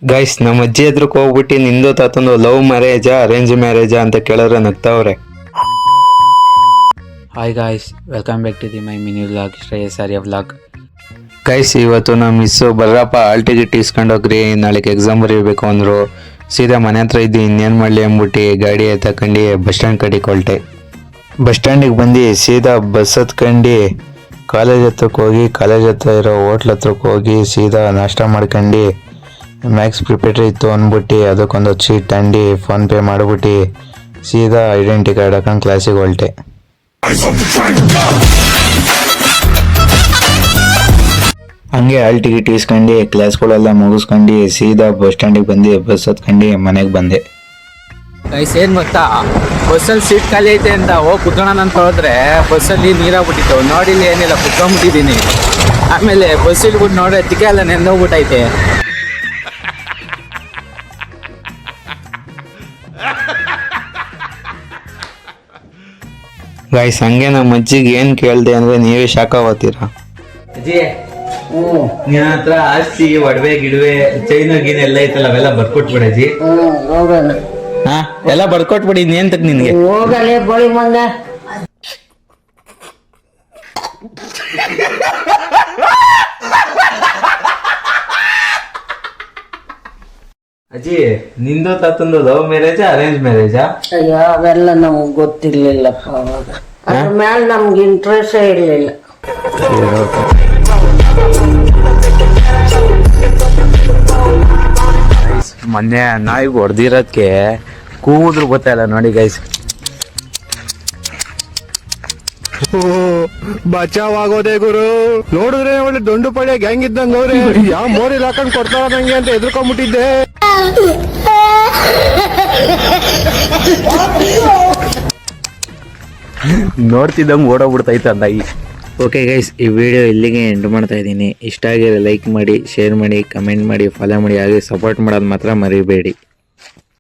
Guys ನಮ್ಮ ಅಜ್ಜಿ ಹತ್ರಕ್ಕೆ ಹೋಗ್ಬಿಟ್ಟು ನಿಂದು ತಾತಂದು ಲವ್ ಮ್ಯಾರೇಜಾ ಅರೇಂಜ್ ಮ್ಯಾರೇಜಾ ಅಂತ ಕೇಳಿದ್ರೆ ನಗ್ತಾವ್ರೆ. Hi guys, welcome back to the my mini vlog, Shreyas Arya vlog. Guys ಇವತ್ತು ನಮ್ಮ ಮಿಸ್ಸು ಬರ್ರಪ್ಪ ಹಾಲ್ ಟಿಕೆಟ್ ಇಸ್ಕೊಂಡೋಗ್ರಿ, ನಾಳೆಗೆ ಎಕ್ಸಾಮ್ ಬರೀಬೇಕು ಅಂದರು. ಸೀದಾ ಮನೆ ಹತ್ರ ಇದ್ದು ಇನ್ನೇನು ಮಾಡಲಿ ಅಂದ್ಬಿಟ್ಟು ಗಾಡಿ ಎತ್ತಕೊಂಡು ಬಸ್ ಸ್ಟ್ಯಾಂಡ್ ಕಡೆಗೆ ಹೊಲ್ಟೆ. ಬಸ್ ಸ್ಟ್ಯಾಂಡಿಗೆ ಬಂದು ಸೀದಾ ಬಸ್ ಹತ್ಕೊಂಡು ಕಾಲೇಜ್ ಹತ್ರಕ್ಕೆ ಹೋಗಿ ಕಾಲೇಜ್ ಹತ್ರ ಇರೋ ಹೋಟ್ಲ್ ಹತ್ರಕ್ಕೆ ಹೋಗಿ ಸೀದಾ ನಾಷ್ಟ ಮಾಡ್ಕೊಂಡು ಮ್ಯಾಕ್ಸ್ ಪ್ರಿಪೇಟ್ರಿ ಇತ್ತು ಅಂದ್ಬಿಟ್ಟು ಅದಕ್ಕೊಂದು ಸೀಟ್ ತಗೊಂಡು ಫೋನ್ಪೇ ಮಾಡಿಬಿಟ್ಟು ಸೀದಾ ಐಡೆಂಟಿ ಕಾರ್ಡ್ ಹಾಕೊಂಡು ಕ್ಲಾಸಿಗೆ ಹೊಲ್ಟೆ. ಹಂಗೆ ಹಾಲ್ ಟಿಕೆಟ್ ಇಸ್ಕೊಂಡು ಕ್ಲಾಸ್ಗಳೆಲ್ಲ ಮುಗಿಸ್ಕೊಂಡು ಸೀದಾ ಬಸ್ ಸ್ಟ್ಯಾಂಡಿಗೆ ಬಂದು ಬಸ್ ಹತ್ಕೊಂಡು ಮನೆಗೆ ಬಂದೆ. ಗೈಸ್ ಏನು ಗೊತ್ತಾ, ಬಸ್ಸಲ್ಲಿ ಸೀಟ್ ಖಾಲಿ ಐತೆ ಅಂತ ಹೋಗಿ ಕುತ್ಕೊಳ್ಳೋಣ ಅಂತ ಹೋದ್ರೆ ಬಸ್ಸಲ್ಲಿ ನೀರಾಗ್ಬಿಟ್ಟಿತ್ತು. ನೋಡಿಲ್ಲ ಏನಿಲ್ಲ, ಕುತ್ಕೊಂಡ್ಬಿಟ್ಟಿದ್ದೀನಿ. ಆಮೇಲೆ ಬಸ್ ಇಳ್ಬಿಟ್ಟು ನೋಡ್ರೆ ತಿಕ್ಕೆ ಎಲ್ಲ ನೆಂದೋಗ್ಬಿಟ್ಟೈತೆ. ಗೈಸ್ ಹಂಗೆ ನಮ್ಮ ಅಜ್ಜಿಗೆ ಏನು ಕೇಳಿದೆ ಅಂದರೆ ನೀವೇ ಶಾಕ್ ಆಗೋತೀರಾ. ಅಜ್ಜಿ, ನಿನ್ನ ಹತ್ರ ಆಸ್ತಿ ಒಡವೆ ಗಿಡವೆ ಚೈನ ಗೀನ ಎಲ್ಲ ಐತಲ್ಲ, ಅವೆಲ್ಲ ಬರ್ಕೊಟ್ಬಿಡ ಅಜ್ಜಿ. ಹೋಗೋಣ ಹಾ, ಎಲ್ಲ ಬರ್ಕೊಟ್ಬಿಡಿ. ಇನ್ನೇನ್ ತಕ್ ನಿನ್ಗೆ ಹೋಗಲೇ ಬಳಿ ಮಂಗ. ಅಜ್ಜಿ, ನಿಂದು ತಾತಂದು ಲವ್ ಮ್ಯಾರೇಜಾ ಅರೇಂಜ್ ಮ್ಯಾರೇಜಾ? ಅಯ್ಯೋ ಅವೆಲ್ಲ ನಮ್ಗೆ ಗೊತ್ತಿರ್ಲಿಲ್ಲಪ್ಪ ಅವಾಗ. ಅದ್ರ ಮ್ಯಾಲ ನಮ್ಗೆ ಇಂಟ್ರೆಸ್ಟೇ ಇರ್ಲಿಲ್ಲ. ಮೊನ್ನೆ ನಾಯಿಗೆ ಹೊಡೆದಿರೋದಕ್ಕೆ ಕೂದ್ರು ಗೊತ್ತಾಯಿಲ್ಲ ನೋಡಿ ಗೈಸ್. ಬಚಾವಾಗೋದೆ ಗುರು. ನೋಡಿದ್ರೆ ಒಳ್ಳೆ ದೊಂಡು ಪಡೆ ಗ್ಯಾಂಗ್ ಇದ್ದಂಗ ಅವ್ರೆ. ಯಾವ ಮೋರಿ ಹಾಕೊಂಡ್ ಕೊಡ್ತಾರ ನಂಗೆ ಅಂತ ಎದ್ರಕೊಂಡ್ಬಿಟ್ಟಿದ್ದೆ. ನೋಡ್ತಿದ್ದಂಗೆ ಓಡೋಗ್ಬಿಡ್ತೈತೆ ನಾಯಿ. ಓಕೆ ಗೈಸ್, ಈ ವಿಡಿಯೋ ಇಲ್ಲಿಗೆ ಎಂಡ್ ಮಾಡ್ತಾ ಇದ್ದೀನಿ. ಇಷ್ಟ ಆಗಿರೋ ಲೈಕ್ ಮಾಡಿ, ಶೇರ್ ಮಾಡಿ, ಕಮೆಂಟ್ ಮಾಡಿ, ಫಾಲೋ ಮಾಡಿ, ಹಾಗೆ ಸಪೋರ್ಟ್ ಮಾಡೋದು ಮಾತ್ರ ಮರಿಬೇಡಿ.